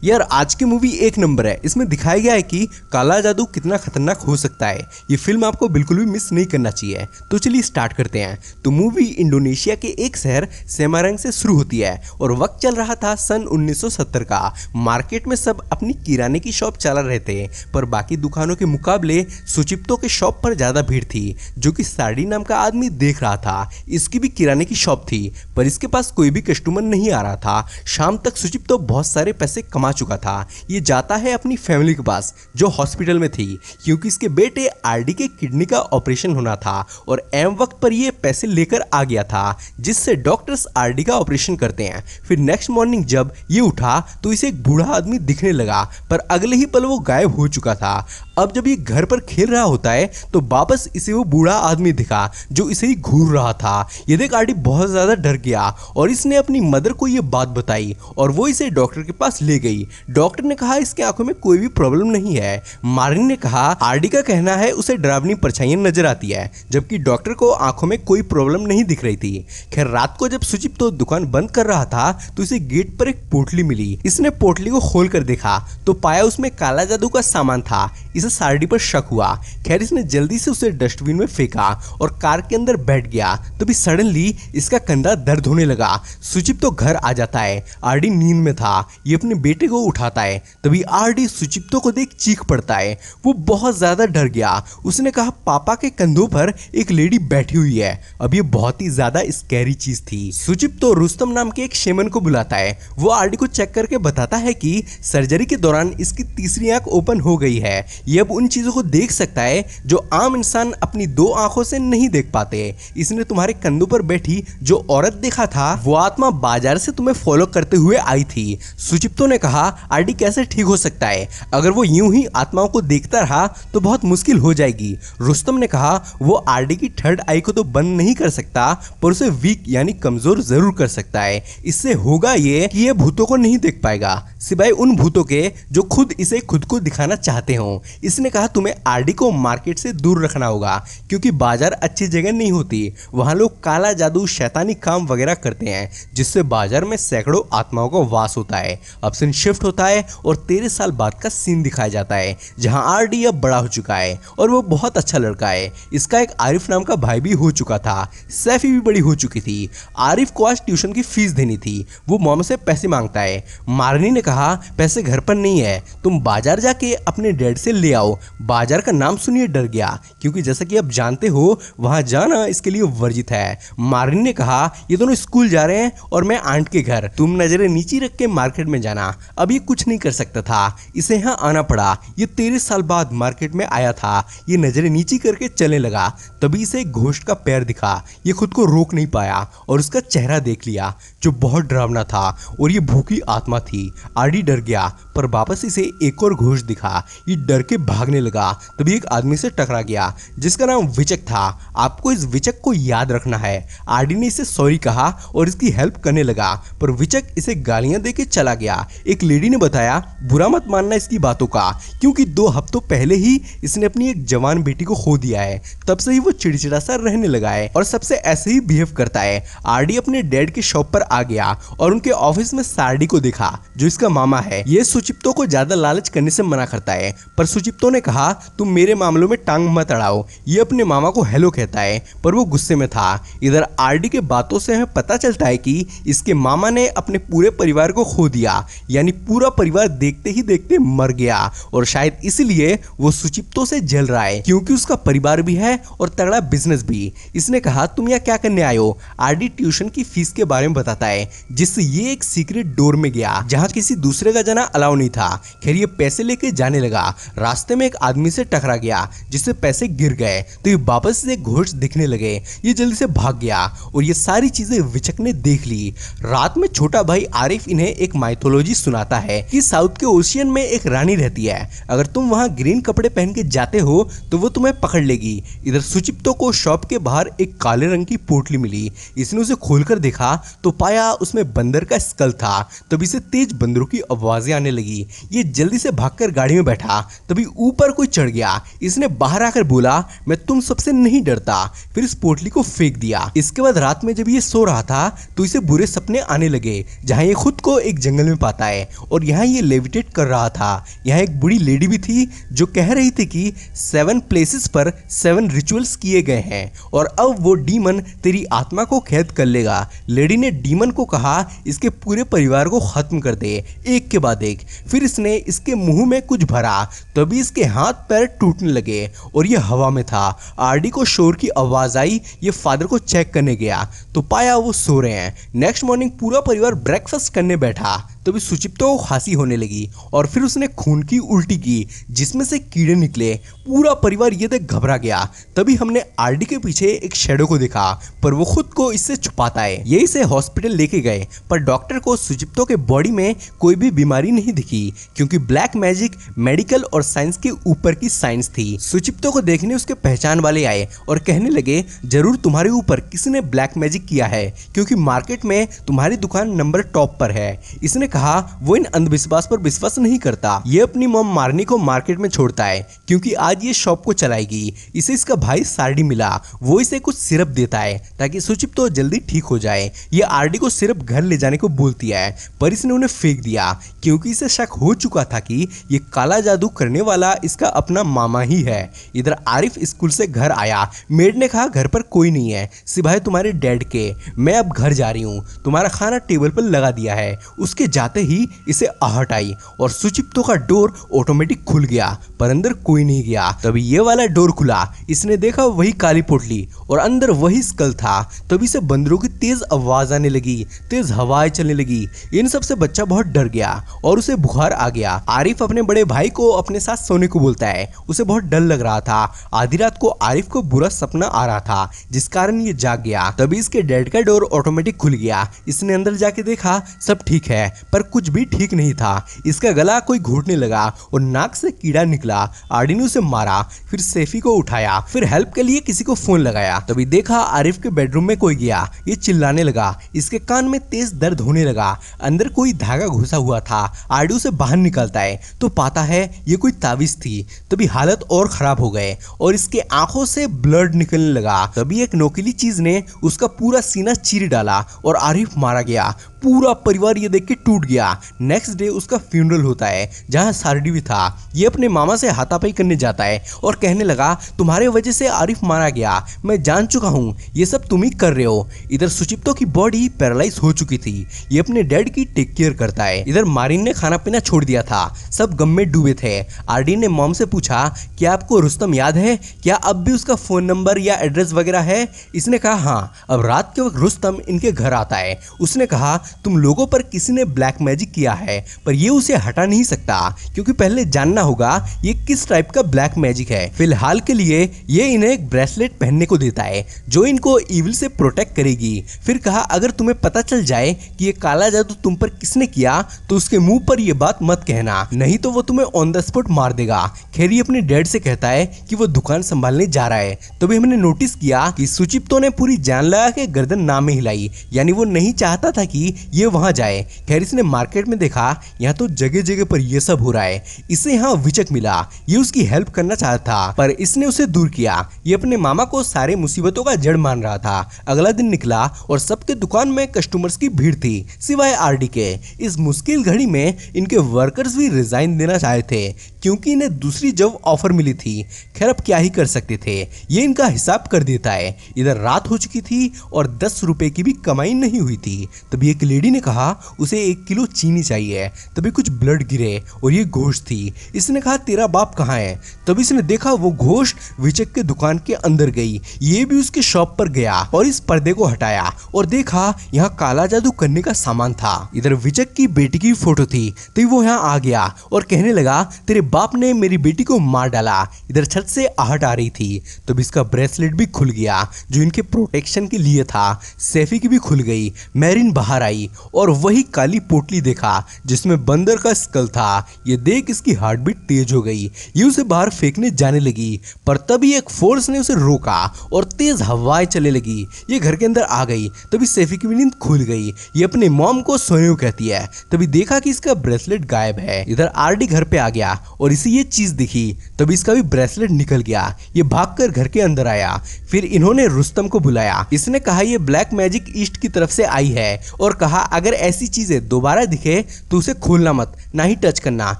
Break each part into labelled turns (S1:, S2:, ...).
S1: यार आज की मूवी एक नंबर है। इसमें दिखाया गया है कि काला जादू कितना खतरनाक हो सकता है। ये फिल्म आपको बिल्कुल भी मिस नहीं करना चाहिए। तो चलिए स्टार्ट करते हैं। तो मूवी इंडोनेशिया के एक शहर सेमारंग से शुरू होती है और वक्त चल रहा था सन 1970 का। मार्केट में सब अपनी किराने की शॉप चला रहे थे, पर बाकी दुकानों के मुकाबले सुचिप्तो के शॉप पर ज्यादा भीड़ थी, जो कि साड़ी नाम का आदमी देख रहा था। इसकी भी किराने की शॉप थी, पर इसके पास कोई भी कस्टमर नहीं आ रहा था। शाम तक सुचिप्तो बहुत सारे पैसे कमा चुका था। ये जाता है अपनी फैमिली के पास जो हॉस्पिटल में थी, क्योंकि इसके बेटे आरडी के किडनी का ऑपरेशन होना था और एम वक्त पर ये पैसे लेकर आ गया था, जिससे डॉक्टर्स आरडी का ऑपरेशन करते हैं। फिर नेक्स्ट मॉर्निंग जब ये उठा तो इसे एक बूढ़ा आदमी दिखने लगा, पर अगले ही पल वो गायब हो चुका था। अब जब ये घर पर खेल रहा होता है तो वापस इसे वो बूढ़ा आदमी दिखा जो इसे ही घूर रहा था। ये देख आरडी बहुत ज्यादा डर गया और इसने अपनी मदर को ये बात बताई और वो इसे डॉक्टर के पास ले गई। डॉक्टर ने कहा इसके आंखों में कोई भी प्रॉब्लम नहीं है। मारिन ने कहा आरडी का कहना है उसे डरावनी परछाइयां नजर आती है, जबकि डॉक्टर को आंखों में कोई प्रॉब्लम नहीं दिख रही थी। खैर रात को जब सुचिप्तो दुकान बंद कर रहा था तो इसे गेट पर एक पोटली मिली। इसने पोटली को खोल कर देखा तो पाया उसमें काला जादू का सामान था। इसे सारडी पर शक हुआ। खैर इसने जल्दी से उसे डस्टबिन में फेंका और कार के अंदर बैठ गया। तभी सडनली इसका कंधा दर्द होने लगा। सुचिप्तो घर आ जाता है। आरडी नींद में था। ये अपने बेटे को उठाता है। तभी आरडी सुचिप्तो को देख चीख पड़ता है। वो बहुत ज्यादा डर गया। उसने कहा पापा के कंधों पर एक लेडी बैठी हुई है। अब ये बहुत ही ज्यादा स्कैरी चीज थी। सुचिप्तो रुस्तम नाम के एक शेमन को बुलाता है। वो आरडी को चेक करके बताता है कि सर्जरी के दौरान इसकी तीसरी आंख ओपन हो गई है। ये अब उन चीजों को देख सकता है जो आम इंसान अपनी दो आंखों से नहीं देख पाते। इसने तुम्हारे कंधों पर बैठी जो औरत देखा था वो आत्मा बाजार से तुम्हें फॉलो करते हुए आई थी। सुचिप्तो ने कहा आरडी कैसे ठीक हो सकता है? अगर वो यूं ही आत्माओं को देखता रहा तो बहुत मुश्किल हो जाएगी। रुस्तम ने कहा वो आरडी की थर्ड आई को तो बंद नहीं कर सकता, पर उसे वीक यानी कमजोर जरूर कर सकता है। इससे होगा ये कि ये भूतों को नहीं देख पाएगा, सिवाय उन भूतों के जो खुद इसे खुद को दिखाना चाहते हो। इसने कहा तुम्हें आरडी को मार्केट से दूर रखना होगा, क्योंकि बाजार अच्छी जगह नहीं होती। वहां लोग काला जादू शैतानी काम वगैरह करते हैं, जिससे बाजार में सैकड़ों आत्माओं का वास होता है। अब सीन शिफ्ट होता है और 13 साल बाद का सीन दिखाया जाता है, जहां आरडी अब बड़ा हो चुका है और वो बहुत अच्छा लड़का है। इसका एक आरिफ नाम का भाई भी हो चुका था। सैफी भी बड़ी हो चुकी थी। आरिफ को आज ट्यूशन की फीस देनी थी। वो मॉम से पैसे मांगता है। मारनी ने कहा पैसे घर पर नहीं है, तुम बाजार जाके अपने डैड से ले आओ। बाजार का नाम सुनिए डर गया, क्योंकि जैसा कि आप जानते हो वहां जाना इसके लिए वर्जित है। मारनी ने कहा ये दोनों स्कूल जा रहे हैं और मैं आंट के घर, तुम नजरें नीची रख के मार्केट में जाना। अब ये कुछ नहीं कर सकता था, इसे यहाँ आना पड़ा। ये 13 साल बाद मार्केट में आया था। ये नजरें नीची करके चलने लगा। तभी इसे एक घोस्ट का पैर दिखा। ये खुद को रोक नहीं पाया और उसका चेहरा देख लिया जो बहुत डरावना था और ये भूखी आत्मा थी। आरडी डर गया, पर वापस इसे एक और घोस्ट दिखा। ये डर के भागने लगा। तभी एक आदमी से टकरा गया जिसका नाम विचक था। आपको इस विचक को याद रखना है। आरडी ने इसे सॉरी कहा और इसकी हेल्प करने लगा, पर विचक इसे गालियां देके चला गया। एक लेडी ने बताया बुरा मत मानना इसकी बातों का, क्योंकि 2 हफ्तों पहले ही इसने अपनी एक जवान बेटी को खो दिया है। तब से ही वो चिड़चिड़ा सा रहने लगा है और सबसे ऐसे ही बिहेव करता है। आरडी अपने डैड के शॉप पर आ गया और उनके ऑफिस में सारडी को देखा जो इसका मामा है। ये सुचिप्तो को ज्यादा लालच करने से मना करता है, पर सुचिप्तो ने कहा तुम मेरे मामलों में टांग मत अड़ाओ। ये अपने मामा को हेलो कहता है, पर वो गुस्से में था। इधर आरडी के बातों से हमें पता चलता है कि इसके मामा ने अपने पूरे परिवार को खो दिया, यानी पूरा परिवार देखते ही देखते मर गया। और शायद इसलिए वो सुचिप्तो से जल रहा है, क्योंकि उसका परिवार भी है और तगड़ा बिजनेस भी। इसने कहा तुम यहाँ क्या करने आए हो? आरडी ट्यूशन की फीस के बारे में बताता है, जिससे ये एक सीक्रेट डोर में गया जहाँ किसी दूसरे का जाना अलाउ नहीं था। खैर ये पैसे लेके जाने लगा। रास्ते में एक आदमी से टकरा गया जिससे पैसे गिर गए, तो ये वापस से घोस्ट दिखने लगे। ये जल्दी से भाग गया और ये सारी चीजें विचक ने देख ली। रात में छोटा भाई आरिफ इन्हें एक माइथोलॉजी सुनाता है कि साउथ के ओशियन में एक रानी रहती है। अगर तुम वहां ग्रीन कपड़े पहन के जाते हो तो वो तुम्हें पकड़ लेगी। इधर सुचिप्तो को शॉप के बाहर एक काले रंग की पोटली मिली। इसने उसे खोलकर देखा तो पाया उसमें बंदर का स्कल था। तभी से तेज बंदरों की आवाजें आने लगी। ये जल्दी से भागकर गाड़ी में बैठा, तभी ऊपर कोई चढ़ गया। इसने बाहर आकर बोला, मैं तुम सबसे नहीं डरता, फिर इस पोटली को फेंक दिया। इसके बाद रात में जब ये सो रहा था तो इसे बुरे सपने आने लगे, जहाँ ये खुद को एक जंगल में पाता है और यहाँ ये लेविटेट कर रहा था। यहाँ एक बूढ़ी लेडी भी थी जो कह रही थी कि 7 प्लेसेस पर 7 रिचुअल्स किए गए हैं और अब वो डीमन तेरी आत्मा को कैद कर लेगा। लेडी ने डीमन को कहा इसके पूरे परिवार को खत्म कर दे, एक के बाद एक। फिर इसने इसके मुंह में कुछ भरा, तभी इसके हाथ पैर टूटने लगे और ये हवा में था। आरडी को शोर की आवाज आई। ये फादर को चेक करने गया तो पाया वो सो रहे हैं। नेक्स्ट मॉर्निंग पूरा परिवार ब्रेकफास्ट करने बैठा, तभी सुचिप्तो को खांसी होने लगी और फिर उसने खून की उल्टी की जिसमें से कीड़े निकले। पूरा परिवार ये देख घबरा गया। तभी हमने आरडी के पीछे एक शैडो को देखा, पर वो खुद को इससे छुपाता है। ये इसे हॉस्पिटल लेके गए, पर डॉक्टर को सुचिप्तो के बॉडी में कोई भी बीमारी नहीं दिखी, क्योंकि ब्लैक मैजिक मेडिकल और साइंस के ऊपर की साइंस थी। सुचिप्तो को देखने उसके पहचान वाले आए और कहने लगे, जरूर तुम्हारे ऊपर किसी ने ब्लैक मैजिक किया है, क्योंकि मार्केट में तुम्हारी दुकान नंबर टॉप पर है। इसने कहा वो इन अंधविश्वास पर विश्वास नहीं करता। ये अपनी मॉम मारनी को मार्केट में छोड़ता है, क्योंकि आज ये शॉप को चलाएगी। इसे इसका भाई सार्डी मिला, वो इसे कुछ सिरप देता है ताकि सुचिप्तो जल्दी ठीक हो जाए। ये आरडी को सिरप घर ले जाने को बोलती है, पर इसने उन्हें फेंक दिया, क्योंकि इसे शक हो चुका था कि ये काला जादू करने वाला इसका अपना मामा ही है। इधर आरिफ स्कूल से घर आया। मेड ने कहा घर पर कोई नहीं है सिवाय तुम्हारे डैड के, मैं अब घर जा रही हूँ, तुम्हारा खाना टेबल पर लगा दिया है। उसके जाते ही इसे आहट आई और सुचिप्तो का डोर ऑटोमेटिक खुल गया, पर अंदर कोई नहीं गया। तभी ये वाला डोर खुला, इसने देखा वही काली पोटली और अंदर वही स्कल था। तभी से बंदरों की तेज आवाज आने लगी, तेज हवाएं चलने लगी। इन सब से बच्चा बहुत डर गया और उसे बुखार आ गया। आरिफ अपने बड़े भाई को अपने साथ सोने को बोलता है, उसे बहुत डर लग रहा था। आधी रात को आरिफ को बुरा सपना आ रहा था, जिस कारण ये जाग गया। तभी इसके डैड का डोर ऑटोमेटिक खुल गया। इसने अंदर जाके देखा सब ठीक है, पर कुछ भी ठीक नहीं था। इसका गला कोई घोटने लगा और नाक से कीड़ा निकला। आरडी ने उसे मारा, फिर सैफी को उठाया, फिर हेल्प के लिए किसी को फोन लगाया। तभी देखा आरिफ के बेडरूम में कोई गया। ये चिल्लाने लगा, इसके कान में तेज दर्द होने लगा, अंदर कोई धागा घुसा हुआ था। आरडी उसे बाहर निकालता है तो पाता है ये कोई ताबीज थी। तभी हालत और खराब हो गए और इसके आंखों से ब्लड निकलने लगा। तभी एक नोकीली चीज ने उसका पूरा सीना चीर डाला और आरिफ मारा गया। पूरा परिवार ये देख के टूट गया। नेक्स्ट डे उसका फ्यूनरल होता है, जहां सार्डी भी था। ये अपने मामा से हाथापाई करने जाता है और कहने लगा, तुम्हारे वजह से आरिफ मारा गया, मैं जान चुका हूँ, ये सब तुम ही कर रहे हो। इधर सुचिप्तो की बॉडी पैरालाइज हो चुकी थी। ये अपने डैड की टेक केयर करता है। इधर मारिन ने खाना पीना छोड़ दिया था, सब गम में डूबे थे। आरडी ने मॉम से पूछा, क्या आपको रुस्तम याद है? क्या अब भी उसका फोन नंबर या एड्रेस वगैरह है? इसने कहा हाँ। अब रात के वक्त रुस्तम इनके घर आता है। उसने कहा, तुम लोगों पर किसी ने ब्लैक मैजिक किया है, पर ये उसे हटा नहीं सकता, क्योंकि पहले जानना होगा ये किस टाइप का ब्लैक मैजिक है। फिलहाल के लिए ये इन्हें एक ब्रेसलेट पहनने को देता है जो इनको इविल से प्रोटेक्ट करेगी। फिर कहा, अगर तुम्हें पता चल जाए कि ये काला जादू तुम पर किसने किया तो उसके मुंह पर ये बात मत कहना, नहीं तो वो तुम्हें ऑन द स्पॉट मार देगा। खैर ये अपने डैड से कहता है कि वो दुकान संभालने जा रहा है। तभी हमने नोटिस किया कि सुचिप्तो ने पूरी जान लगा के गर्दन ना में हिलाई, यानी वो नहीं चाहता था कि ये वहां जाए। खैर इसने मार्केट में देखा यहाँ तो जगह जगह पर ये सब हो रहा है। इसे यहाँ विचक मिला, ये उसकी हेल्प करना चाहता था, पर इसने उसे दूर किया। ये अपने मामा को सारे मुसीबतों का जड़ मान रहा था। अगला दिन निकला और सबके दुकान में कस्टमर्स की भीड़ थी सिवाय आरडी के। इस मुश्किल घड़ी में इनके वर्कर्स भी रिजाइन देना चाहे थे, क्योंकि इन्हें दूसरी जॉब ऑफर मिली थी। खैर अब क्या ही कर सकते थे, ये इनका हिसाब कर देता है। इधर रात हो चुकी थी और 10 रुपए की भी कमाई नहीं हुई थी। तभी एक लेडी ने कहा उसे 1 किलो चीनी चाहिए। तभी कुछ ब्लड गिरे और ये घोस्ट थी। इसने कहा, तेरा बाप कहाँ है? तभी इसने देखा वो घोस्ट विचक के दुकान के अंदर गई। ये भी उसके शॉप पर गया और इस पर्दे को हटाया और देखा यहाँ काला जादू करने का सामान था। इधर विचक की बेटी की फोटो थी। तभी वो यहाँ आ गया और कहने लगा, तेरे बाप ने मेरी बेटी को मार डाला। इधर छत से आहट आ रही थी, तब इसका ब्रेसलेट भी खुल गया जो इनके प्रोटेक्शन के लिए था। सैफी की भी खुल गई। मैरिन बाहर आई और वही काली पोटली देखा जिसमें बंदर का स्कल था। ये देख इसकी हार्ट बीट तेज हो गई। ये उसे बाहर फेंकने जाने लगी, पर तभी एक फोर्स ने उसे रोका और तेज हवाएं चलने लगी। ये घर के अंदर आ गई, तभी सैफी की भी नींद खुल गई। ये अपने मॉम को सोने को कहती है, तभी देखा कि इसका ब्रेसलेट गायब है। इधर आरडी घर पे आ गया और इसे ये चीज दिखी, तभी इसका भी ब्रेसलेट निकल गया। ये भागकर घर के अंदर आया। फिर इन्होंने रुस्तम को बुलाया। इसने कहा ये ब्लैक मैजिक ईस्ट की तरफ से आई है और कहा अगर ऐसी चीजें दोबारा दिखे तो उसे खोलना मत, ना ही टच करना,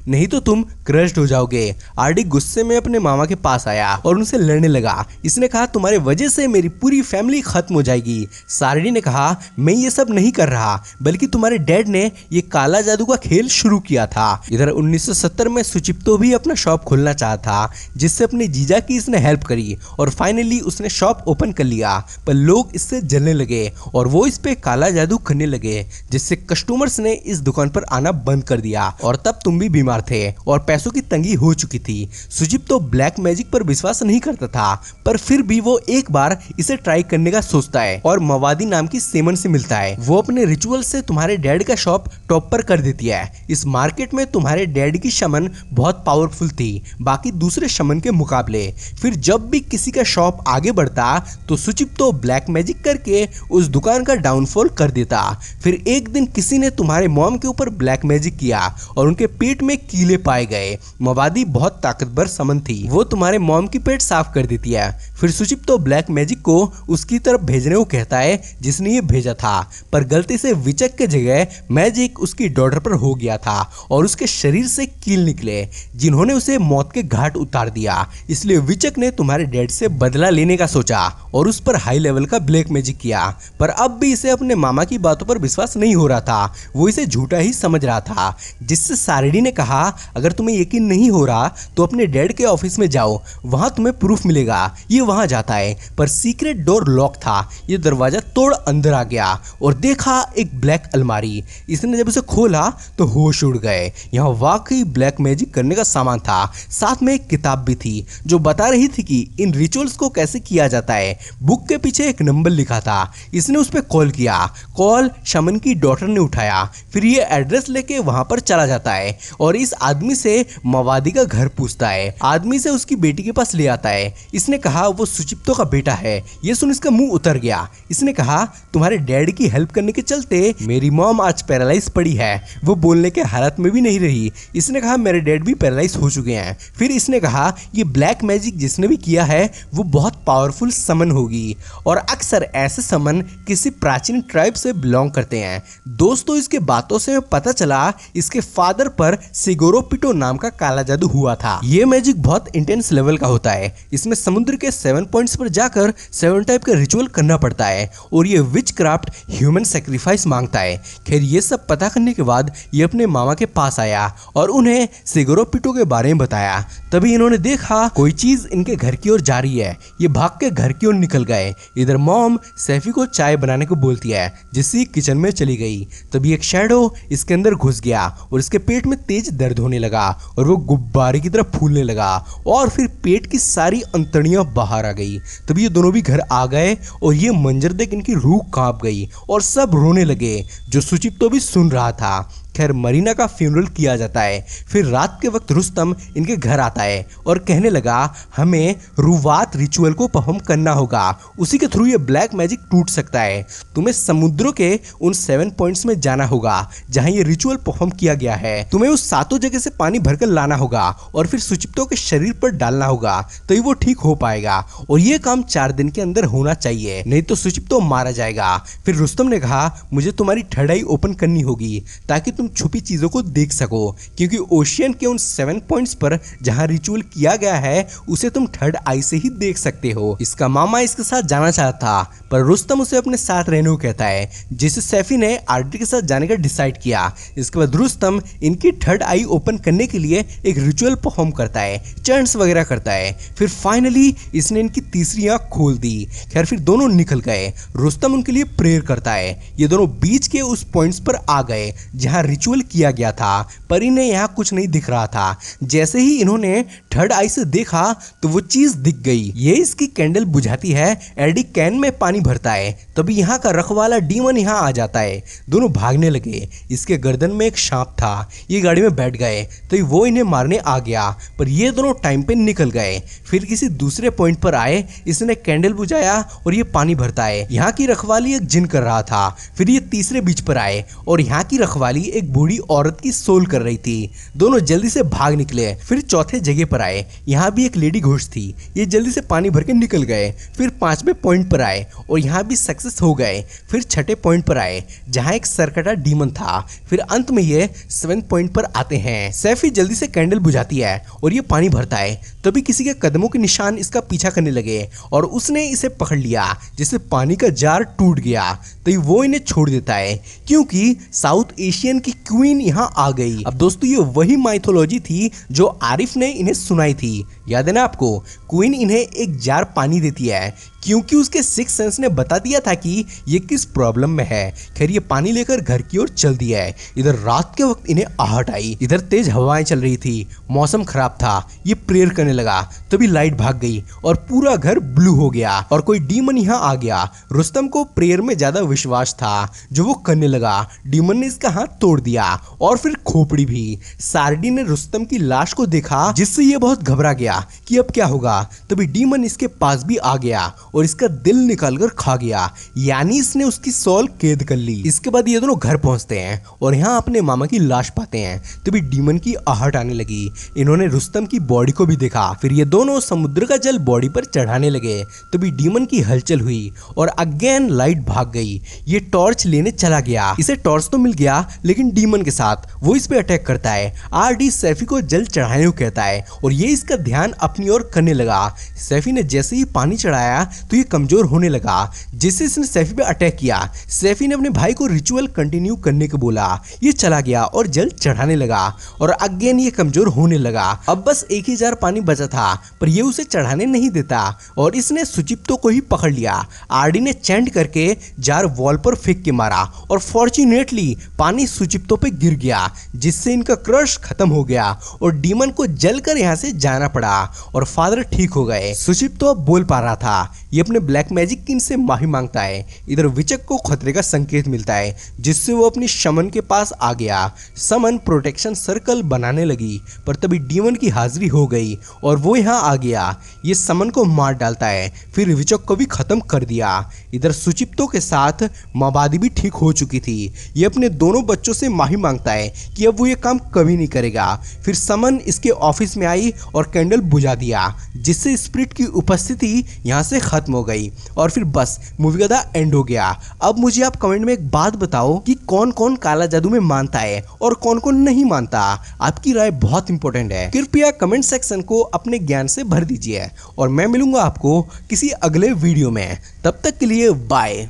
S1: नहीं तो तुम क्रश्ड हो जाओगे। आरडी गुस्से में अपने मामा के पास आया और उनसे लड़ने लगा। इसने कहा तुम्हारे वजह से मेरी पूरी फैमिली खत्म हो जाएगी। सारडी ने कहा मैं ये सब नहीं कर रहा, बल्कि तुम्हारे डैड ने ये काला जादू का खेल शुरू किया था। इधर 1970 में सुचिप्तो भी अपना शॉप खोलना चाहा था, जिससे अपने जीजा की इसने हेल्प करी और फाइनली उसने शॉप ओपन कर लिया। पर लोग इससे जलने लगे और वो इस पे काला जादू करने लगे, जिससे कस्टमर्स ने इस दुकान पर आना बंद कर दिया। और तब तुम भी बीमार थे और पैसों की तंगी हो चुकी थी। सुचिप्तो ब्लैक मैजिक पर विश्वास नहीं करता था, पर फिर भी वो एक बार इसे ट्राई करने का सोचता है और मवादी नाम की सेमन से मिलता है। वो अपने रिचुअल से तुम्हारे डैड का शॉप टॉप पर कर देती है। इस मार्केट में तुम्हारे डैड की शमन बहुत पावरफुल थी बाकी दूसरे शमन के मुकाबले। फिर जब भी किसी का शॉप आगे बढ़ता तो सुचिप्तो ब्लैक मैजिक करके उस दुकान का डाउनफॉल कर देता। फिर एक दिन किसी ने तुम्हारे मॉम के ऊपर ब्लैक मैजिक किया और उनके पेट में कीले पाए गए। मवादी बहुत ताकतवर समन थी, वो तुम्हारे मॉम की पेट साफ कर देती है। फिर सुचिप्तो ब्लैक मैजिक को उसकी तरफ भेजने को कहता है जिसने ये भेजा था, पर गलती से विचक के जगह मैजिक उसकी डॉटर पर हो गया था और उसके शरीर से कील निकले जिन्होंने उसे मौत के घाट उतार दिया। इसलिए विचक ने तुम्हारे डैड से बदला लेने का सोचा और उस पर हाई लेवल का ब्लैक मैजिक किया। पर अब भी इसे अपने मामा की बातों पर विश्वास नहीं हो रहा था, वो इसे झूठा ही समझ रहा था। जिससे सारडी ने कहा अगर तुम्हें यकीन नहीं हो रहा तो अपने डैड के ऑफिस में जाओ, वहां तुम्हें प्रूफ मिलेगा। ये वहां जाता है, पर सीक्रेट डोर लॉक था। ये दरवाजा तोड़ अंदर आ गया और देखा एक ब्लैक अलमारी। इसने जब उसे खोला तो होश उड़ गए। यहाँ वाकई ब्लैक मैजिक करने का सामान था, साथ में एक किताब भी थी जो बता रही थी कि इन रिचुअल्स को कैसे किया जाता है। बुक के पीछे एक नंबर लिखा था। इसने उस पर कॉल किया। कॉल शमन की डॉटर ने उठाया। फिर ये एड्रेस लेके वहां पर चला जाता है और इस आदमी से मवादी का घर पूछता है। आदमी से उसकी बेटी के पास ले आता है। इसने कहा वो सुचिप्तो का बेटा है। ये सुन इसका मुंह उतर गया। इसने कहा तुम्हारे डैड की हेल्प करने के चलते मेरी मॉम आज पैरालाइज पड़ी है, वो बोलने के हालत में भी नहीं रही। इसने कहा मेरे डैड भी पैरालाइज हो चुके हैं। फिर इसने कहा ये ब्लैक मैजिक जिसने भी किया है वो बहुत पावरफुल समन होगी और अक्सर ऐसे समन किसी प्राचीन ट्राइब से बिलोंग करते हैं। दोस्तों इसके बातों से पता चला इसके फादर पर सिगोरो पिटो नाम का काला जादू हुआ था। ये मैजिक बहुत इंटेंस लेवल का होता है। इसमें समुद्र के 7 पॉइंट्स पर जाकर 7 टाइप का रिचुअल करना पड़ता है और ये विच क्राफ्ट ह्यूमन सेक्रीफाइस मांगता है। खैर ये सब पता करने के बाद ये अपने मामा के पास आया और उन्हें सिगोरो पिटो के बारे में बताया। तभी इन्होंने देखा कोई चीज इनके घर की ओर जा रही है। ये भाग के घर की ओर निकल गए। इधर मॉम सैफी को चाय बनाने को बोलती है, जिससे किचन में चली गई। तभी एक शैडो इसके अंदर घुस गया और इसके पेट में तेज दर्द होने लगा और वो गुब्बारे की तरह फूलने लगा और फिर पेट की सारी अंतड़ियां बाहर आ गई। तभी ये दोनों भी घर आ गए और ये मंजर देख इनकी रूह कांप गई और सब रोने लगे, जो सुचिप्तो भी सुन रहा था। खैर मरीना का फ्यूनरल किया जाता है। फिर रात के वक्त रुस्तम इनके घर आता है और कहने लगा हमें रुवात रिचुअल को परफॉर्म करना होगा, उसी के थ्रू ये ब्लैक मैजिक टूट सकता है। तुम्हें समुद्रों के उन 7 पॉइंट्स में जाना होगा जहां ये रिचुअल परफॉर्म किया है। तुम्हें उस 7 जगह से पानी भरकर लाना होगा और फिर सुचिप्तो के शरीर पर डालना होगा, तभी वो ठीक हो पाएगा। और ये काम 4 दिन के अंदर होना चाहिए, नहीं तो सुचिप्तो मारा जाएगा। फिर रुस्तम ने कहा मुझे तुम्हारी थर्ड आई ओपन करनी होगी ताकि तुम छुपी चीजों को देख सको, क्योंकि ओशियन के उन 7 पॉइंट्स पर जहां रिचुअल किया गया है उसे तुम थर्ड आई से ही देख सकते हो। इसका मामा इसके साथ जाना चाहता था, पर रुस्तम उसे अपने साथ रहने को कहता है, जिसे सैफी ने आरडी के साथ जाने का डिसाइड किया। इसके बाद रुस्तम इनकी थर्ड आई ओपन करने के लिए एक रिचुअल परफॉर्म करता है, चर्न्स वगैरह करता है। फिर फाइनली इसने इनकी तीसरी आंख खोल दी। खैर फिर दोनों निकल गए। रुस्तम उनके लिए प्रेयर करता है। ये दोनों बीच के उस पॉइंट्स पर आ गए जहां रिचुअल किया गया था, पर इन्हें यहाँ कुछ नहीं दिख रहा था। जैसे ही इन्होंने थर्ड आई से देखा तो वो चीज दिख गई। ये इसकी कैंडल बुझाती है, एडी कैन में पानी भरता है, तभी यहाँ का रखवाला डीमन यहाँ आ जाता है। दोनों भागने लगे। इसके गर्दन में एक सांप था। ये गाड़ी में बैठ गए तो वो इन्हें मारने आ गया, पर ये दोनों टाइम पे निकल गए। फिर किसी दूसरे पॉइंट पर आए, इसने कैंडल बुझाया और ये पानी भरता है। यहाँ की रखवाली एक जिन कर रहा था। फिर ये तीसरे बीच पर आए और यहाँ की रखवाली एक बूढ़ी औरत की सोल कर रही थी। दोनों जल्दी से भाग निकले। फिर चौथे जगह पर आए, यहाँ भी एक लेडी घोस्ट थी। ये जल्दी से पानी भर के निकल गए। फिर पांचवें पॉइंट पर आए और यहाँ भी सक्सेस हो गए। फिर छठे पॉइंट पर आए जहाँ एक सरकटा डीमन था। फिर अंत में ये 7वें पॉइंट पर आते हैं। सैफी जल्दी से कैंडल बुझाती है और ये पानी भरता है, तभी किसी के कदमों के निशान इसका पीछा करने लगे और उसने इसे पकड़ लिया, जिससे पानी का जार टूट गया। तो वो इन्हें छोड़ देता है क्योंकि साउथ एशियन की क्वीन यहाँ आ गई। अब दोस्तों ये वही माइथोलॉजी थी जो आरिफ ने इन्हें सुनाई थी, याद है ना आपको। क्वीन इन्हें एक जार पानी देती है क्योंकि उसके सिक्स सेंस ने बता दिया था कि ये किस प्रॉब्लम में है। खैर ये पानी लेकर घर की ओर चल दिया है। इधर रात के वक्त इन्हें आहट आई। इधर तेज हवाएं चल रही थी, मौसम खराब था। ये प्रेयर करने लगा, तभी लाइट भाग गई और पूरा घर ब्लू हो गया और कोई डीमन यहाँ आ गया। रुस्तम को प्रेयर में ज्यादा विश्वास था जो वो करने लगा। डीमन ने इसका हाथ तोड़ दिया और फिर खोपड़ी भी। सारडी ने रुस्तम की लाश को देखा, जिससे ये बहुत घबरा गया कि अब क्या होगा। तभी डीमन इसके पास भी आ गया और इसका दिल निकालकर खा गया, यानी इसने उसकी सोल कैद कर ली। इसके बाद ये दोनों घर पहुंचते हैं और यहाँ अपने मामा की लाश पाते हैं। तभी डीमन की आहट आने लगी। इन्होंने रुस्तम की बॉडी को भी देखा। फिर ये दोनों समुद्र का जल बॉडी पर चढ़ाने लगे। तभी डीमन की हलचल हुई और अगेन लाइट भाग गई। ये टॉर्च लेने चला गया। इसे टॉर्च तो मिल गया, लेकिन डीमन के साथ वो इस पे अटैक करता है। आरडी सैफी को जल चढ़ाने को कहता है और ये इसका ध्यान अपनी ओर करने लगा। सैफी ने जैसे ही पानी चढ़ाया तो ये कमजोर होने लगा, जिससे इसने सैफी पे अटैक किया। सैफी ने अपने भाई को रिचुअल कंटिन्यू करने को बोला। ये चला गया और जल चढ़ाने लगा और अगेन ये कमजोर होने लगा। अब बस एक ही जार पानी बचा था, पर ये उसे चढ़ाने नहीं देता और इसने सुचिप्तो को ही पकड़ लिया। आरडी ने चैंट करके जार वॉल पर फेंक के मारा और फॉर्चुनेटली पानी सुचिप्तो पे गिर गया, जिससे इनका क्रश खत्म हो गया और डीमन को जलकर यहाँ से जाना पड़ा और फादर ठीक हो गए। सुचिप्तो अब बोल पा रहा था। ये अपने ब्लैक मैजिक किन से माफी मांगता है। इधर विचक को खतरे का संकेत मिलता है, जिससे वो अपनी शमन के पास आ गया। समन प्रोटेक्शन सर्कल बनाने लगी, पर तभी डीमन की हाजिरी हो गई और वो यहाँ आ गया। ये समन को मार डालता है, फिर विचक को भी खत्म कर दिया। इधर सुचिप्तो के साथ माबादी भी ठीक हो चुकी थी। ये अपने दोनों बच्चों से माफी मांगता है कि अब वो ये काम कभी नहीं करेगा। फिर समन इसके ऑफिस में आई और कैंडल बुझा दिया, जिससे स्पिरिट की उपस्थिति यहाँ से खत्म हो गई और फिर बस मूवी का एंड हो गया। अब मुझे आप कमेंट में एक बात बताओ कि कौन कौन काला जादू में मानता है और कौन कौन नहीं मानता। आपकी राय बहुत इंपॉर्टेंट है। कृपया कमेंट सेक्शन को अपने ज्ञान से भर दीजिए और मैं मिलूंगा आपको किसी अगले वीडियो में। तब तक के लिए बाय।